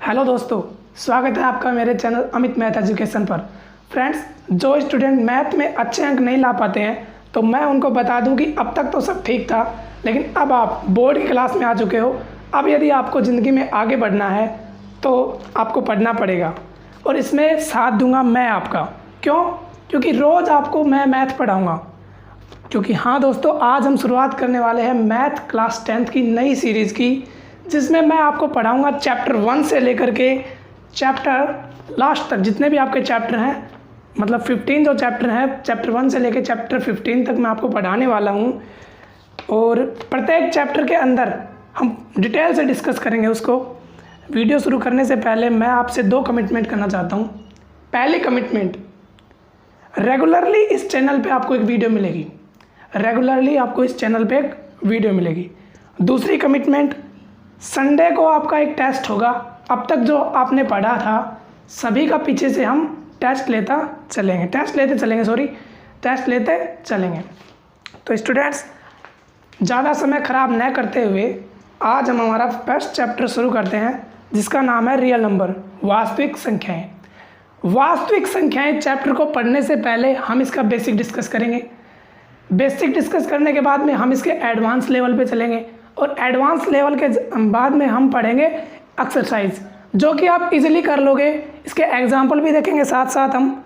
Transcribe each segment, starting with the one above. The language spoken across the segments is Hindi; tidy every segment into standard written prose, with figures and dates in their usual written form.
हेलो दोस्तों, स्वागत है आपका मेरे चैनल अमित मैथ एजुकेशन पर। फ्रेंड्स, जो स्टूडेंट मैथ में अच्छे अंक नहीं ला पाते हैं तो मैं उनको बता दूं कि अब तक तो सब ठीक था, लेकिन अब आप बोर्ड की क्लास में आ चुके हो। अब यदि आपको ज़िंदगी में आगे बढ़ना है तो आपको पढ़ना पड़ेगा और इसमें साथ दूंगा मैं आपका। क्यों? क्योंकि रोज़ आपको मैं मैथ पढ़ाऊँगा। क्योंकि हाँ दोस्तों, आज हम शुरुआत करने वाले हैं मैथ क्लास 10th की नई सीरीज़ की, जिसमें मैं आपको पढ़ाऊंगा चैप्टर 1 से लेकर के चैप्टर लास्ट तक, जितने भी आपके चैप्टर हैं, मतलब 15 जो चैप्टर हैं, चैप्टर 1 से लेकर चैप्टर 15 तक मैं आपको पढ़ाने वाला हूं। और प्रत्येक चैप्टर के अंदर हम डिटेल से डिस्कस करेंगे उसको। वीडियो शुरू करने से पहले मैं आपसे 2 कमिटमेंट करना चाहता हूँ। पहली कमिटमेंट, रेगुलरली इस चैनल पे आपको एक वीडियो मिलेगी। रेगुलरली आपको इस चैनल पे एक वीडियो मिलेगी। दूसरी कमिटमेंट, संडे को आपका एक टेस्ट होगा। अब तक जो आपने पढ़ा था सभी का पीछे से हम टेस्ट लेते चलेंगे। तो स्टूडेंट्स, ज़्यादा समय ख़राब न करते हुए आज हम हमारा फर्स्ट चैप्टर शुरू करते हैं, जिसका नाम है रियल नंबर, वास्तविक संख्याएं। वास्तविक संख्याएं चैप्टर को पढ़ने से पहले हम इसका बेसिक डिस्कस करेंगे। बेसिक डिस्कस करने के बाद में हम इसके एडवांस लेवल पे चलेंगे और एडवांस लेवल के बाद में हम पढ़ेंगे एक्सरसाइज, जो कि आप इजीली कर लोगे। इसके एग्जाम्पल भी देखेंगे साथ साथ हम।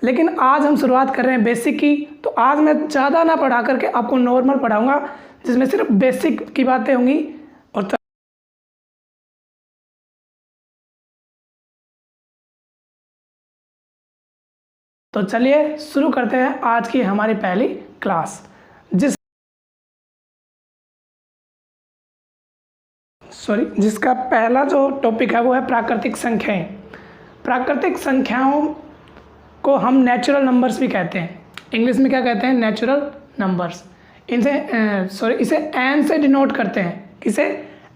लेकिन आज हम शुरुआत कर रहे हैं बेसिक की, तो आज मैं ज़्यादा ना पढ़ा करके आपको नॉर्मल पढ़ाऊँगा, जिसमें सिर्फ बेसिक की बातें होंगी। और तो चलिए शुरू करते हैं आज की हमारी पहली क्लास, जिसका पहला जो टॉपिक है वो है प्राकृतिक संख्याएं। प्राकृतिक संख्याओं को हम नेचुरल नंबर्स भी कहते हैं। इंग्लिश में क्या कहते हैं? Natural numbers. इसे एन से डिनोट करते हैं। किसे?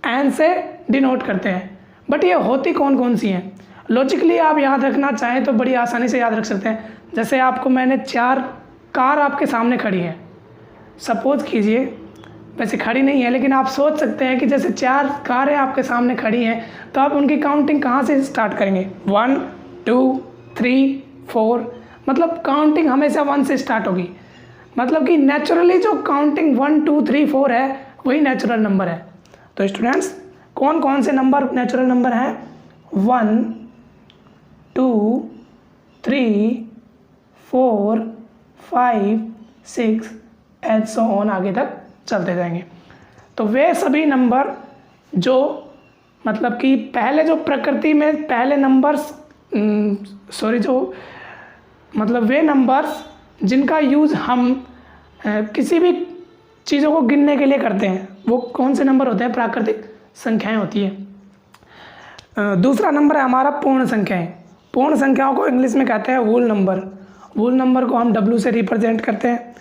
एन से डिनोट करते हैं। बट ये होती कौन कौन सी हैं? लॉजिकली आप याद रखना चाहें तो बड़ी आसानी से याद रख सकते हैं। जैसे आपको मैंने 4 कार आपके सामने खड़ी हैं, सपोज कीजिए, वैसे खड़ी नहीं है लेकिन आप सोच सकते हैं कि जैसे 4 कारें आपके सामने खड़ी हैं, तो आप उनकी काउंटिंग कहाँ से स्टार्ट करेंगे? 1 2 3 4, मतलब काउंटिंग हमेशा 1 से स्टार्ट होगी। मतलब कि नेचुरली जो काउंटिंग 1 2 3 4 है वही नेचुरल नंबर है। तो स्टूडेंट्स, कौन कौन से नंबर नेचुरल नंबर हैं? 1 2 3 4 5 6 एंड सो ऑन, आगे तक चलते जाएंगे। तो वे सभी नंबर जो मतलब कि पहले जो प्रकृति में पहले नंबर्स वे नंबर्स जिनका यूज़ हम किसी भी चीज़ों को गिनने के लिए करते हैं, वो कौन से नंबर होते हैं? प्राकृतिक संख्याएं होती है। दूसरा नंबर है हमारा पूर्ण संख्याएं। पूर्ण संख्याओं को इंग्लिश में कहते हैं होल नंबर। होल नंबर को हम W से रिप्रेजेंट करते हैं।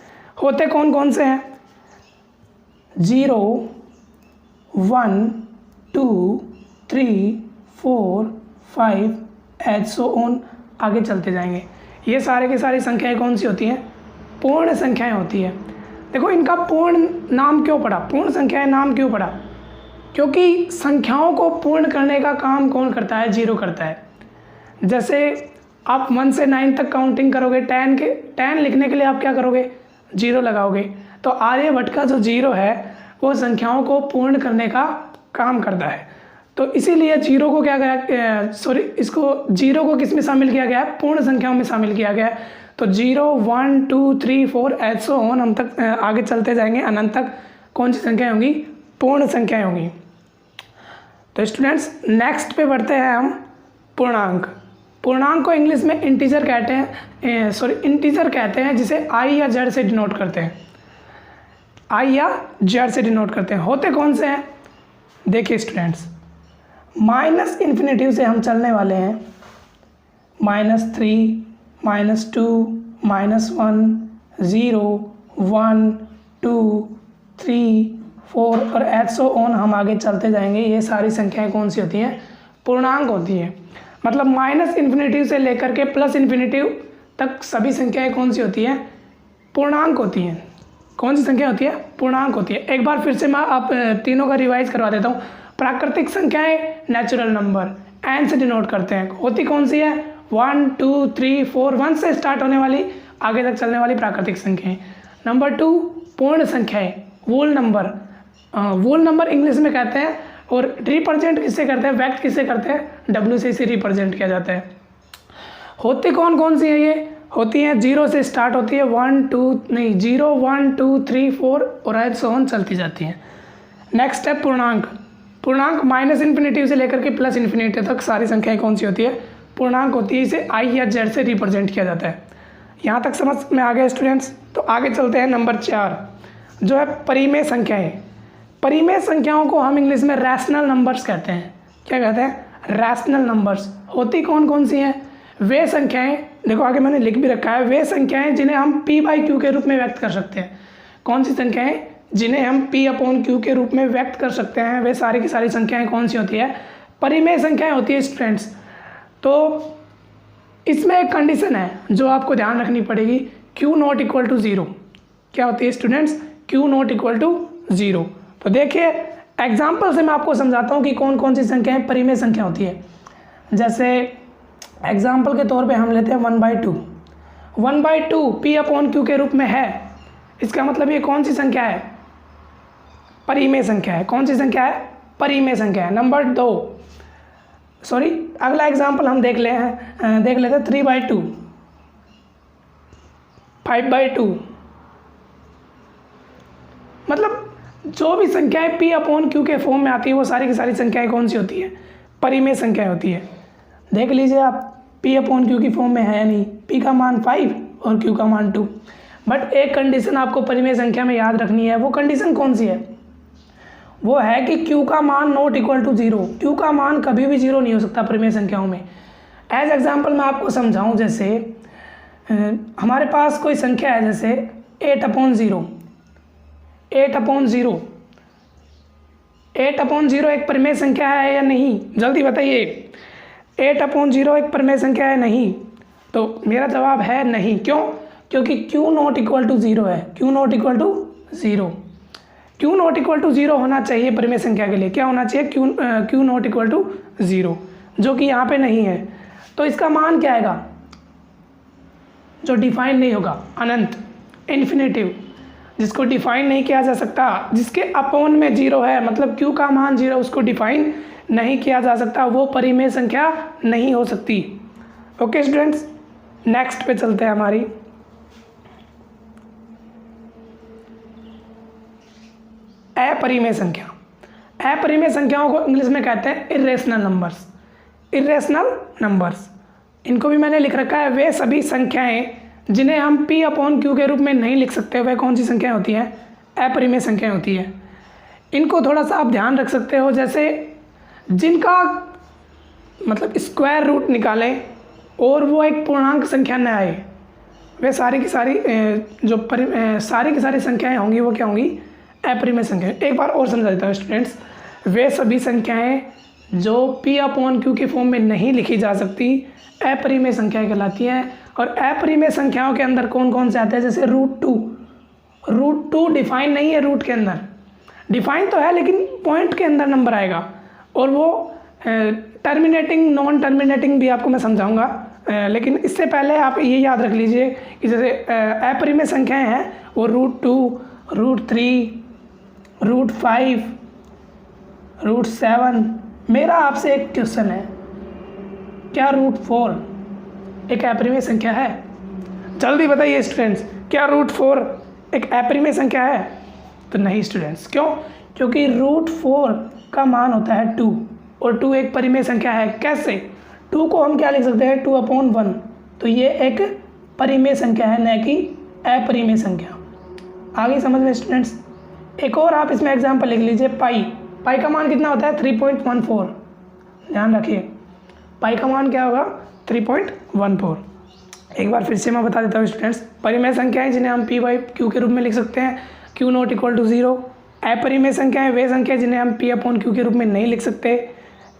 होते कौन कौन से हैं? 0 1 2 3 4 5 एंड सो ऑन, आगे चलते जाएंगे। ये सारे की सारी संख्याएं कौन सी होती हैं? पूर्ण संख्याएं होती है। देखो, इनका पूर्ण नाम क्यों पड़ा? पूर्ण संख्याएं नाम क्यों पड़ा? क्योंकि संख्याओं को पूर्ण करने का काम कौन करता है? 0 करता है। जैसे आप 1 से 9 तक काउंटिंग करोगे, 10 लिखने के लिए आप क्या करोगे? 0 लगाओगे। तो आर्यभट्ट का जो 0 है वो संख्याओं को पूर्ण करने का काम करता है। तो इसीलिए 0 को क्या इसको 0 को किस में शामिल किया गया है? पूर्ण संख्याओं में शामिल किया गया है। तो 0 1 2 3 4 एंड सो ऑन, हम तक आगे चलते जाएंगे अनंत तक। कौन सी संख्याएं होंगी? पूर्ण संख्याएं होंगी। तो स्टूडेंट्स, नेक्स्ट पे बढ़ते हैं हम पूर्णांक। पूर्णांक को इंग्लिश में इंटीजर कहते हैं, जिसे I या Z से डिनोट करते हैं। I या Z से डिनोट करते हैं। होते कौन से हैं? देखिए स्टूडेंट्स, माइनस इन्फिनेटिव से हम चलने वाले हैं। -3 -2 -1 0 1 2 3 4 और एट सो ऑन, हम आगे चलते जाएंगे। ये सारी संख्याएं कौन सी होती हैं? पूर्णांक होती हैं। मतलब माइनस इन्फिनेटिव से लेकर के प्लस इन्फिनेटिव तक सभी संख्याएं कौन सी होती हैं? पूर्णांक होती हैं। कौन सी संख्या होती है? पूर्णांक होती है। एक बार फिर से मैं आप तीनों का रिवाइज करवा देता हूँ। प्राकृतिक संख्याएं नेचुरल नंबर, एन से डिनोट करते हैं। होती कौन सी है? 1 2 3 4, 1 से स्टार्ट होने वाली आगे तक चलने वाली प्राकृतिक संख्याएं। नंबर 2 पूर्ण संख्याएं, वोल नंबर। वोल नंबर इंग्लिश में कहते हैं, और रिप्रेजेंट किससे करते हैं, व्यक्त किससे करते हैं, डब्ल्यू से इसे रिप्रेजेंट किया जाता है। होती कौन कौन सी है? ये होती हैं 0 से स्टार्ट होती है, 0 1 2 3 4 और एंड सो ऑन चलती जाती हैं। नेक्स्ट है पूर्णांक। पूर्णांक माइनस इन्फिनिटी से लेकर के प्लस इन्फिनिटी तक सारी संख्याएं कौन सी होती है? पूर्णांक होती है। इसे आई या जेड से रिप्रेजेंट किया जाता है। यहाँ तक समझ में आ गया स्टूडेंट्स? तो आगे चलते हैं नंबर 4 जो है परिमेय संख्याएं। परिमेय संख्याओं को हम इंग्लिश में रैशनल नंबर्स कहते हैं। क्या कहते हैं? Rational numbers. होती कौन कौन सी हैं? वे संख्याएं, देखो आगे मैंने लिख भी रखा है, वे संख्याएं जिन्हें हम p/q के रूप में व्यक्त कर सकते हैं। कौन सी संख्याएं जिन्हें हम p/q के रूप में व्यक्त कर सकते हैं? वे सारी की सारी संख्याएं कौन सी होती है? परिमेय संख्याएं होती है स्टूडेंट्स। तो इसमें एक कंडीशन है जो आपको ध्यान रखनी पड़ेगी, q नॉट इक्वल टू 0। क्या होती है students? q not equal to 0। तो देखिए एग्जाम्पल से मैं आपको समझाता हूँ कि कौन कौन सी संख्याएं परिमेय संख्या होती है। जैसे एग्जाम्पल के तौर पे हम लेते हैं 1/2। 1/2 p/q के रूप में है, इसका मतलब ये कौन सी संख्या है? परिमेय संख्या है। कौन सी संख्या है? परिमेय संख्या है। नंबर 2, सॉरी अगला एग्जाम्पल हम देख लेते हैं 3/2, 5/2। मतलब जो भी संख्याएं p/q के फॉर्म में आती है वो सारी की सारी संख्याएं कौन सी होती है? परिमेय संख्याएं होती है। देख लीजिए आप, p/q की फॉर्म में है नहीं, p का मान 5 और q का मान 2। बट एक कंडीशन आपको परिमेय संख्या में याद रखनी है। वो कंडीशन कौन सी है? वो है कि q का मान नॉट इक्वल टू 0। q का मान कभी भी 0 नहीं हो सकता परिमेय संख्याओं में। एज एग्जाम्पल मैं आपको समझाऊं, जैसे हमारे पास कोई संख्या है जैसे 8/0। 8/0 एक परिमेय संख्या है या नहीं? जल्दी बताइए। 8/0 एक परिमेय संख्या है नहीं? तो मेरा जवाब है नहीं। क्यों? क्योंकि q नॉट इक्वल टू 0 है। q not equal to 0। q not equal to 0 होना चाहिए परिमेय संख्या के लिए। क्या होना चाहिए? q नॉट इक्वल टू 0, जो कि यहाँ पे नहीं है। तो इसका मान क्या आएगा? जो डिफाइन नहीं होगा, अनंत, इन्फिनेटिव, जिसको डिफाइन नहीं किया जा सकता, जिसके अपॉन में 0 है, मतलब q का मान 0, उसको डिफाइन नहीं किया जा सकता, वो परिमेय संख्या नहीं हो सकती। ओके स्टूडेंट्स, नेक्स्ट पे चलते हैं हमारी। अपरिमेय संख्या। अपरिमेय संख्याओं को इंग्लिश में कहते हैं इर्रेशनल नंबर्स। इर्रेशनल नंबर्स, इनको भी मैंने लिख रखा है। वे सभी संख्याएं जिन्हें हम p/q के रूप में नहीं लिख सकते, वह कौन सी संख्याएं होती हैं? अपरिमेय संख्याएं होती है। इनको थोड़ा सा आप ध्यान रख सकते हो, जैसे जिनका मतलब स्क्वायर रूट निकालें और वो एक पूर्णांक संख्या न आए, वे सारी की सारी सारी की सारी संख्याएं होंगी, वो क्या होंगी? अपरिमेय संख्या। एक बार और समझा देता हूँ स्टूडेंट्स। वे सभी संख्याएं जो p/q के फॉर्म में नहीं लिखी जा सकती, अपरिमेय संख्याएं कहलाती हैं। और अपरिमेय संख्याओं के अंदर कौन कौन से आते हैं? जैसे √2 डिफाइन नहीं है, रूट के अंदर डिफाइन तो है लेकिन पॉइंट के अंदर नंबर आएगा। और वो टर्मिनेटिंग, नॉन टर्मिनेटिंग भी आपको मैं समझाऊंगा। लेकिन इससे पहले आप ये याद रख लीजिए कि जैसे अपरिमेय संख्याएं हैं वो √2, √3, √5, √7। मेरा आपसे एक क्वेश्चन है, क्या √4 एक अपरिमेय संख्या है? जल्दी बताइए स्टूडेंट्स, क्या √4 एक अपरिमेय संख्या है? तो नहीं स्टूडेंट्स। क्यों? क्योंकि √4 का मान होता है 2 और 2 एक परिमेय संख्या है। कैसे? 2 को हम क्या लिख सकते हैं? 2/1। तो ये एक परिमेय संख्या है, न कि अपरिमेय संख्या। आगे समझ में स्टूडेंट्स। एक और आप इसमें एग्जाम्पल लिख लीजिए, पाई का मान कितना होता है? 3.14। ध्यान रखिए, पाई का मान क्या होगा? 3.14। एक बार फिर से मैं बता देता हूँ स्टूडेंट्स। परिमेय संख्याएं जिन्हें हम p/q के रूप में लिख सकते हैं, q नॉट इक्वल टू 0। अपरिमेय संख्याएं वे संख्या जिन्हें हम p/q के रूप में नहीं लिख सकते,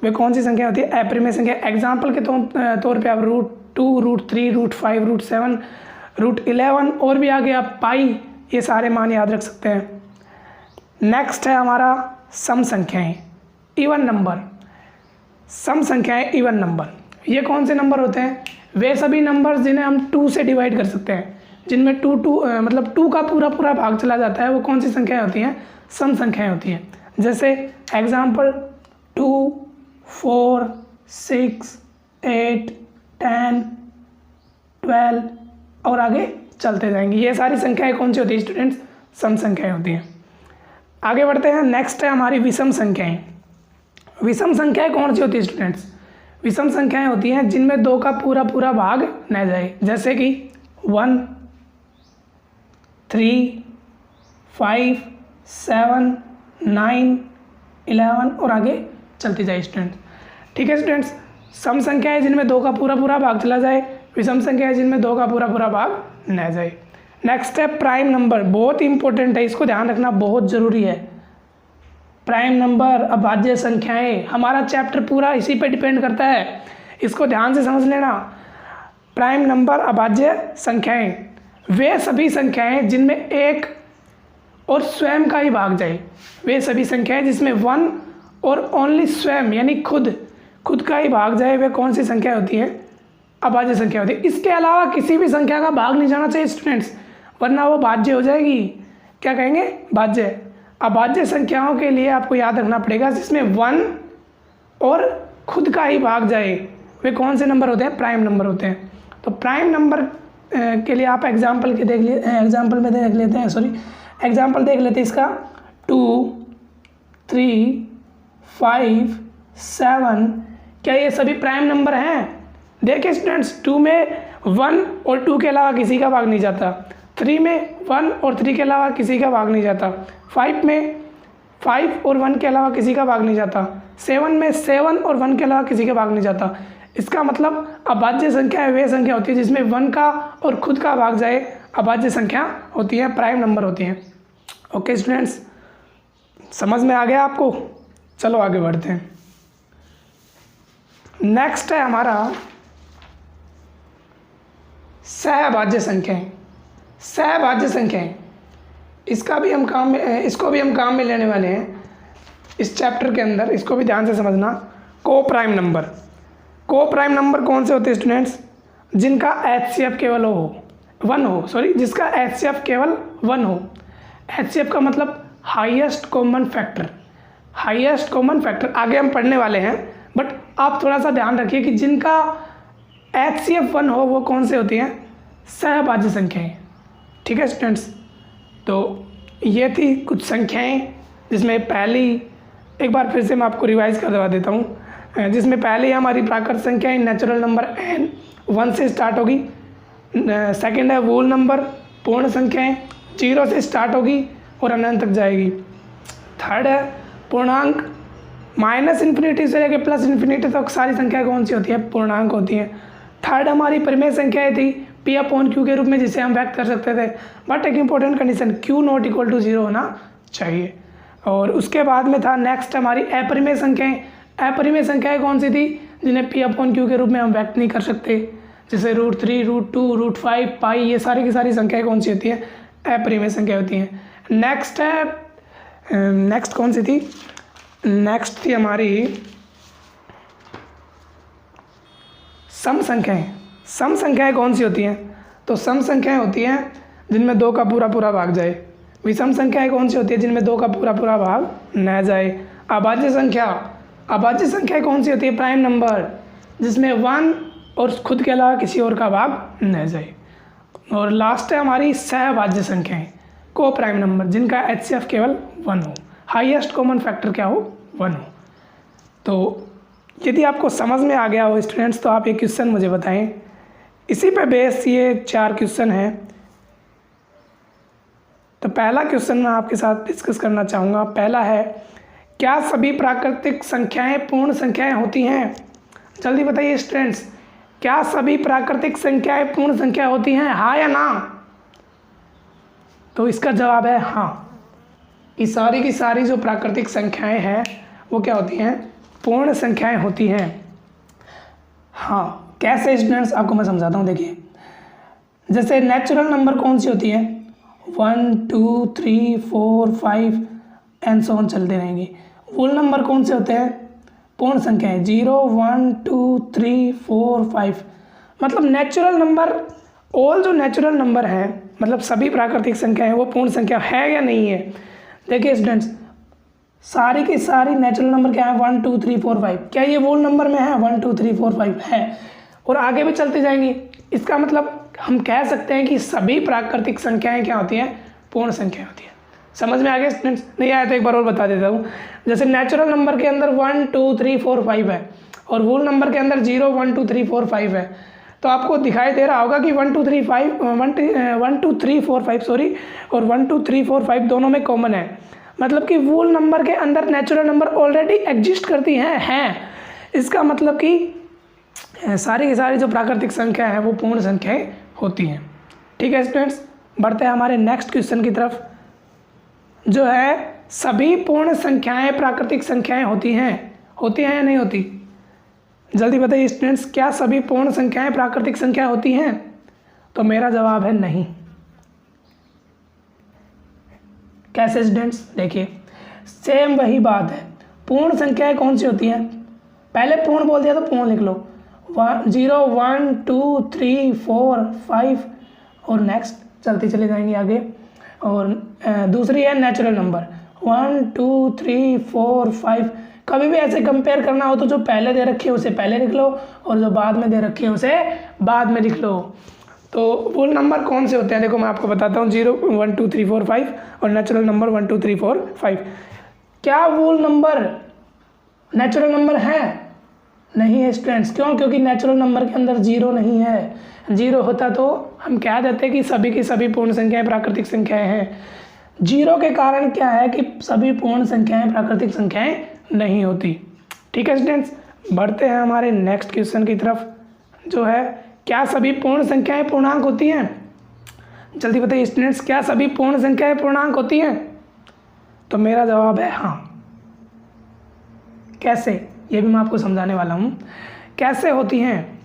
वे कौन सी संख्या होती है? अपरिमेय संख्या। एग्जाम्पल के तौर पे आप √2, √3, √5, √7, √11 और भी आगे आप पाई, ये सारे मान याद रख सकते हैं। नेक्स्ट है हमारा सम संख्याएं, इवन नंबर। सम संख्याएं इवन नंबर, ये कौन से नंबर होते हैं? वे सभी नंबर जिन्हें हम 2 से डिवाइड कर सकते हैं, जिनमें 2 का पूरा पूरा भाग चला जाता है, वो कौन सी संख्याएं होती हैं? सम संख्याएं होती हैं। जैसे एग्जाम्पल 2, 4, 6, 8, 10, 12 और आगे चलते जाएंगे। ये सारी संख्याएं कौन सी होती है स्टूडेंट्स? सम संख्याएं होती हैं। आगे बढ़ते हैं, नेक्स्ट है हमारी विषम संख्याएं। विषम संख्याएं कौन सी होती है स्टूडेंट्स? विषम संख्याएं होती हैं जिनमें 2 का पूरा पूरा भाग न जाए, जैसे कि 1, 3, 5, 7, 9, 11 और आगे चलती जाए स्टूडेंट्स। ठीक है स्टूडेंट्स, सम संख्याएं जिनमें 2 का पूरा पूरा भाग चला जाए, विषम संख्याएं जिनमें 2 का पूरा पूरा भाग न जाए। नेक्स्ट है प्राइम नंबर, बहुत इंपॉर्टेंट है, इसको ध्यान रखना बहुत ज़रूरी है। प्राइम नंबर, अभाज्य संख्याएं, हमारा चैप्टर पूरा इसी पे डिपेंड करता है, इसको ध्यान से समझ लेना। प्राइम नंबर, अभाज्य संख्याएं, वे सभी संख्याएं जिनमें एक और स्वयं का ही भाग जाए, वे सभी संख्याएं जिसमें 1 और ओनली स्वयं यानी खुद का ही भाग जाए, वे कौन सी संख्या होती है? अभाज्य संख्या होती है। इसके अलावा किसी भी संख्या का भाग नहीं जाना चाहिए स्टूडेंट्स, वरना वो भाज्य हो जाएगी। क्या कहेंगे? भाज्य। अभाज्य संख्याओं के लिए आपको याद रखना पड़ेगा जिसमें 1 और खुद का ही भाग जाए, वे कौन से नंबर होते हैं? प्राइम नंबर होते हैं। तो प्राइम नंबर के लिए आप एग्जाम्पल में देख लेते हैं इसका 2, 3, 5, 7, क्या ये सभी प्राइम नंबर हैं? देखिए स्टूडेंट्स, 2 में 1 और 2 के अलावा किसी का भाग नहीं जाता, 3 में 1 और 3 के अलावा किसी का भाग नहीं जाता, 5 में 5 और 1 के अलावा किसी का भाग नहीं जाता, 7 में 7 और 1 के अलावा किसी का भाग नहीं जाता। इसका मतलब अभाज्य संख्या है वे संख्या होती है जिसमें 1 का और खुद का भाग जाए, अभाज्य संख्या होती है, प्राइम नंबर होती हैं। ओके स्टूडेंट्स, समझ में आ गया आपको? चलो आगे बढ़ते हैं। नेक्स्ट है हमारा सहभाज्य संख्याएं। सहभाज्य संख्याएं, इसको भी हम काम में लेने वाले हैं इस चैप्टर के अंदर, इसको भी ध्यान से समझना। को प्राइम नंबर, को प्राइम नंबर कौन से होते हैं स्टूडेंट्स? जिनका HCF केवल 1 हो, जिसका HCF केवल 1 हो। HCF का मतलब highest common factor, highest common factor आगे हम पढ़ने वाले हैं, बट आप थोड़ा सा ध्यान रखिए कि जिनका HCF 1 हो वो कौन से होती हैं? सहभाज्य संख्याएं। ठीक है स्टूडेंट्स, तो ये थी कुछ संख्याएं जिसमें पहली, एक बार फिर से मैं आपको रिवाइज करवा देता हूँ, जिसमें पहली हमारी प्राकृत संख्याएं नेचुरल नंबर n 1 से स्टार्ट होगी। सेकंड है वोल नंबर, पूर्ण संख्याएं 0 से स्टार्ट होगी और अनंत तक जाएगी। थर्ड है पूर्णांक, -∞ से लेकर +∞ तक सारी संख्याएं कौन सी होती है? पूर्णांक होती हैं। थर्ड हमारी परिमेय संख्याएं थी P/Q के रूप में, जिसे हम व्यक्त कर सकते थे, बट एक इंपॉर्टेंट कंडीशन Q ≠ 0 होना चाहिए। और उसके बाद में था नेक्स्ट हमारी अपरिमेय संख्याएं। अपरिमेय संख्याएं कौन सी थी? जिन्हें P/Q के रूप में हम व्यक्त नहीं कर सकते, जैसे √3, √2, √5, पाई, ये सारी की सारी संख्याएं कौन सी होती हैं? अपरिमेय संख्या होती हैं। नेक्स्ट है, नेक्स्ट कौन सी थी? नेक्स्ट थी हमारी सम संख्याएं। सम संख्याएं कौन सी होती हैं? तो सम संख्याएं होती हैं जिनमें 2 का पूरा पूरा भाग जाए। विषम संख्याएं कौन सी होती है? जिनमें 2 का पूरा पूरा भाग न जाए। अभाज्य संख्या, अभाज्य संख्या कौन सी होती है? प्राइम नंबर, जिसमें 1 और खुद के अलावा किसी और का भाग न जाए। और लास्ट है हमारी सहभाज्य संख्याएं, को प्राइम नंबर, जिनका HCF केवल 1 हो, हाईएस्ट कॉमन फैक्टर क्या हो? 1 हो। तो यदि आपको समझ में आ गया हो स्टूडेंट्स, तो आप ये क्वेश्चन मुझे बताएं। इसी पे बेस ये 4 क्वेश्चन हैं। तो पहला क्वेश्चन मैं आपके साथ डिस्कस करना चाहूँगा। पहला है, क्या सभी प्राकृतिक संख्याएं पूर्ण संख्याएं होती हैं? जल्दी बताइए स्टूडेंट्स, क्या सभी प्राकृतिक संख्याएं पूर्ण संख्या होती हैं? हाँ या ना? तो इसका जवाब है हाँ। ये सारी की सारी जो प्राकृतिक संख्याएं हैं वो क्या होती हैं? पूर्ण संख्याएं होती हैं। हाँ, कैसे स्टूडेंट्स? आपको मैं समझाता हूँ। देखिए, जैसे नेचुरल नंबर कौन सी होती है? 1, 2, 3, 4, 5 एंड सो ऑन चलते रहेंगे। होल नंबर कौन से होते हैं? पूर्ण संख्या है 0 1 2 3 4 5, मतलब नेचुरल नंबर, ऑल जो नेचुरल नंबर है, मतलब सभी प्राकृतिक संख्या है वो पूर्ण संख्या है या नहीं है। देखिए स्टूडेंट्स, सारी की सारी नेचुरल नंबर क्या है 1 2 3 4 5, क्या ये वोल नंबर में है 1 2 3 4 5 है, और आगे भी चलते जाएंगे। इसका मतलब हम कह सकते हैं कि सभी प्राकृतिक संख्याएं क्या होती हैं, पूर्ण संख्या होती है। समझ में आ गया स्टूडेंट्स? नहीं आया तो एक बार और बता देता हूँ। जैसे नेचुरल नंबर के अंदर 1 2 3 4 5 है और वोल नंबर के अंदर 0 1 2 3 4 5 है, तो आपको दिखाई दे रहा होगा कि 1 2 3 4 5 सॉरी, और 1 2 3 4 5 दोनों में कॉमन है, मतलब कि वोल नंबर के अंदर नेचुरल नंबर ऑलरेडी एग्जिस्ट करती हैं। इसका मतलब कि सारी की सारी जो प्राकृतिक संख्या है वो पूर्ण संख्याएं होती हैं। ठीक है स्टूडेंट्स, बढ़ते हैं हमारे नेक्स्ट क्वेश्चन की तरफ, जो है सभी पूर्ण संख्याएं प्राकृतिक संख्याएं होती हैं या नहीं होती? जल्दी बताइए स्टूडेंट्स, क्या सभी पूर्ण संख्याएं प्राकृतिक संख्या होती हैं? तो मेरा जवाब है नहीं। कैसे स्टूडेंट्स? देखिए सेम वही बात है, पूर्ण संख्याएं कौन सी होती हैं? पहले पूर्ण बोल दिया तो पूर्ण लिख लो, 0 1 2 3 4 5 और नेक्स्ट चलते चले जाएंगे आगे। और दूसरी है नेचुरल नंबर 1 2 3 4 5। कभी भी ऐसे कंपेयर करना हो तो जो पहले दे रखी है उसे पहले लिख लो और जो बाद में दे रखी है उसे बाद में लिख लो। तो वोल नंबर कौन से होते हैं? देखो मैं आपको बताता हूँ, 0 1 2 3 4 5 और नेचुरल नंबर 1 2 3 4 5। क्या वोल नंबर नेचुरल नंबर है? नहीं है स्टूडेंट्स। क्यों? क्योंकि नेचुरल नंबर के अंदर 0 नहीं है। 0 होता तो हम कह देते कि सभी की सभी पूर्ण संख्याएं प्राकृतिक संख्याएं हैं। 0 के कारण क्या है कि सभी पूर्ण संख्याएं प्राकृतिक संख्याएं नहीं होती। ठीक है स्टूडेंट्स, बढ़ते हैं हमारे नेक्स्ट क्वेश्चन की तरफ, जो है क्या सभी पूर्ण संख्याएं पूर्णांक होती हैं? जल्दी बताइए स्टूडेंट्स, क्या सभी पूर्ण संख्याएं पूर्णांक होती हैं? तो मेरा जवाब है हाँ। कैसे, ये भी मैं आपको समझाने वाला हूँ कैसे होती हैं।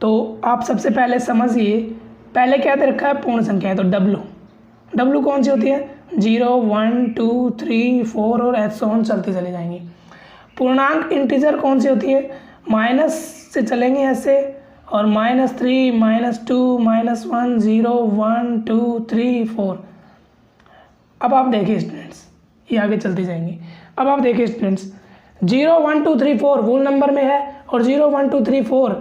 तो आप सबसे पहले समझिए, पहले क्या दे रखा है? पूर्ण संख्याएं। तो डब्लू कौन सी होती है? 0 1 2 3 4 और ऐसे ऑन चलती चली जाएंगी। पूर्णांक इंटीजर कौन सी होती है? माइनस से चलेंगे ऐसे, और -3 -2 -1 0 1 2 3 4। अब आप देखिए स्टूडेंट्स, ये आगे चलती जाएंगी। अब आप देखिए स्टूडेंट्स, 0 1 2 3 4 वोल नंबर में है और 0 1 2 3 4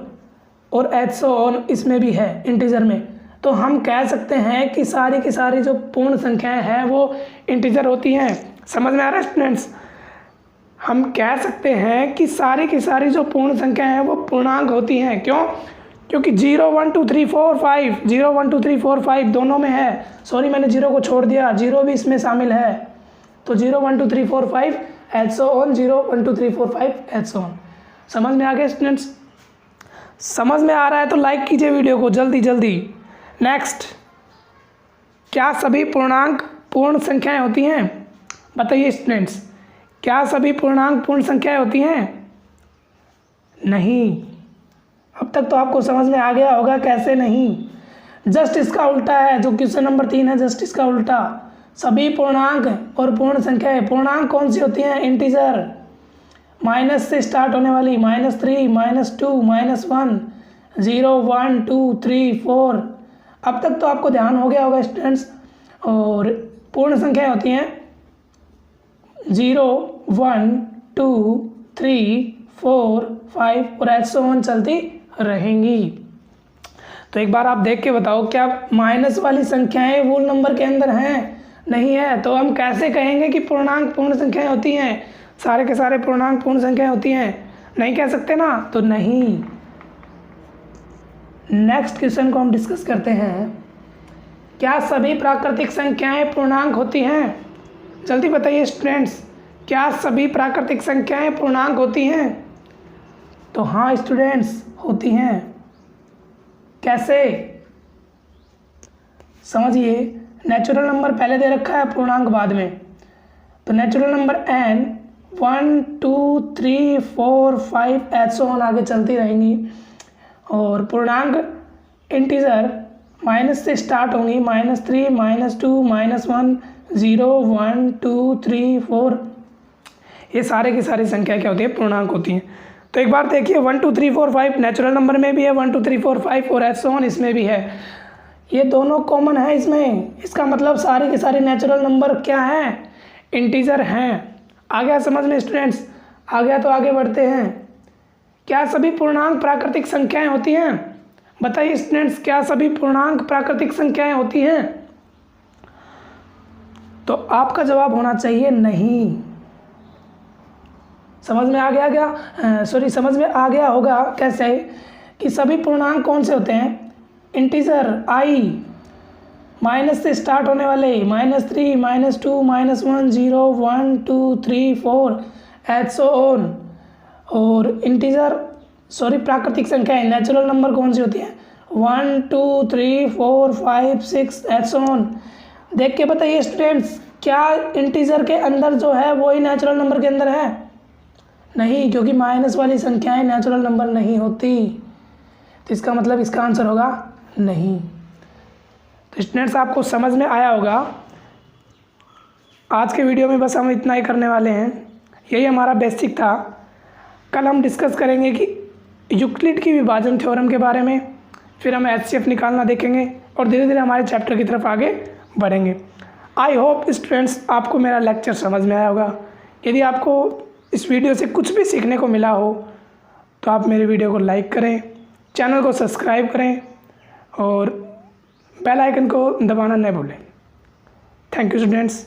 और ऐसे ऑन इसमें भी है इंटीजर में। तो हम कह सकते हैं कि सारी की सारी जो पूर्ण संख्याएं हैं वो इंटीजर होती हैं। समझ में आ रहा है स्टूडेंट्स? हम कह सकते हैं कि सारी की सारी जो पूर्ण संख्याएं हैं वो पूर्णांक होती हैं। क्यों? क्योंकि 0 1 2 3 4 5 0 1 2 3 4 5 दोनों में है। सॉरी मैंने 0 को छोड़ दिया, 0 भी इसमें शामिल है। तो 0 1 2 3 4 5 ऐसो ऑन 0 1 2 3 4 5 ऐसो ऑन। समझ में आ गया स्टूडेंट्स? समझ में आ रहा है तो लाइक कीजिए वीडियो को जल्दी जल्दी। नेक्स्ट, क्या सभी पूर्णांक पूर्ण संख्याएं होती हैं? बताइए स्टूडेंट्स, क्या सभी पूर्णांक पूर्ण संख्याएं होती हैं? नहीं। अब तक तो आपको समझ में आ गया होगा कैसे नहीं। जस्ट इसका उल्टा है, जो क्वेश्चन नंबर 3 है जस्ट इसका उल्टा। सभी पूर्णांक और पूर्ण संख्याएं, पूर्णांक कौन सी होती हैं? इंटीजर, माइनस से स्टार्ट होने वाली, -3 -2 -1 0 1 2 3 4। अब तक तो आपको ध्यान हो गया होगा स्टूडेंट्स। और पूर्ण संख्याएं होती हैं 0 1 2 3 4 5 और ऐसे ऑन चलती रहेंगी। तो एक बार आप देख के बताओ, क्या माइनस वाली संख्याएं वोल नंबर के अंदर हैं? नहीं है। तो हम कैसे कहेंगे कि पूर्णांक पूर्ण संख्याएं होती हैं? सारे के सारे पूर्णांक पूर्ण संख्याएं होती हैं? नहीं कह सकते ना, तो नहीं। नेक्स्ट क्वेश्चन को हम डिस्कस करते हैं, क्या सभी प्राकृतिक संख्याएं पूर्णांक होती हैं? जल्दी बताइए स्टूडेंट्स, क्या सभी प्राकृतिक संख्याएं पूर्णांक होती हैं? तो हाँ स्टूडेंट्स, होती हैं। कैसे? समझिए, नेचुरल नंबर पहले दे रखा है, पूर्णांक बाद में। तो नेचुरल नंबर n 1 2 3 4 5 ऐसे ऑन आगे चलती रहेंगी। और पूर्णांक इंटीजर माइनस से स्टार्ट होंगी, -3 -2 -1 0 1 2 3 4। ये सारे की सारी संख्या क्या होती है, पूर्णांक होती हैं। तो एक बार देखिए 1 2 3 4 5 नेचुरल नंबर में भी है, 1 2 3 4 5 और एंड सो ऑन इसमें भी है। ये दोनों कॉमन है इसमें, इसका मतलब सारे के सारे नेचुरल नंबर क्या हैं, इंटीजर हैं। आ गया समझ में स्टूडेंट्स? आ गया तो आगे बढ़ते हैं। क्या सभी पूर्णांक प्राकृतिक संख्याएं होती हैं? बताइए स्टूडेंट्स, क्या सभी पूर्णांक प्राकृतिक संख्याएं होती हैं? तो आपका जवाब होना चाहिए नहीं। समझ में आ गया क्या? समझ में आ गया होगा कैसे कि सभी पूर्णांक कौन से होते हैं, इंटीजर आई, माइनस से स्टार्ट होने वाले, -3 -2 -1 0 1 2 3 4 एंड सो ऑन। और इंटीजर प्राकृतिक संख्याएं नेचुरल नंबर कौन सी होती है, 1 2 3 4 5 6 एंड सो ऑन। देख के बताइए स्टूडेंट्स, क्या इंटीजर के अंदर जो है वही नेचुरल नंबर के अंदर है? नहीं, क्योंकि माइनस वाली संख्याएं नेचुरल नंबर नहीं होती। तो इसका मतलब इसका आंसर होगा नहीं। तो स्टूडेंट्स आपको समझ में आया होगा। आज के वीडियो में बस हम इतना ही करने वाले हैं, यही हमारा बेसिक था। कल हम डिस्कस करेंगे कि यूक्लिड की विभाजन थ्योरम के बारे में, फिर हम HCF निकालना देखेंगे और धीरे धीरे हमारे चैप्टर की तरफ आगे बढ़ेंगे। आई होप स्टूडेंट्स आपको मेरा लेक्चर समझ में आया होगा। यदि आपको इस वीडियो से कुछ भी सीखने को मिला हो तो आप मेरे वीडियो को लाइक करें, चैनल को सब्सक्राइब करें और बेल आइकन को दबाना न भूलें। Thank you students.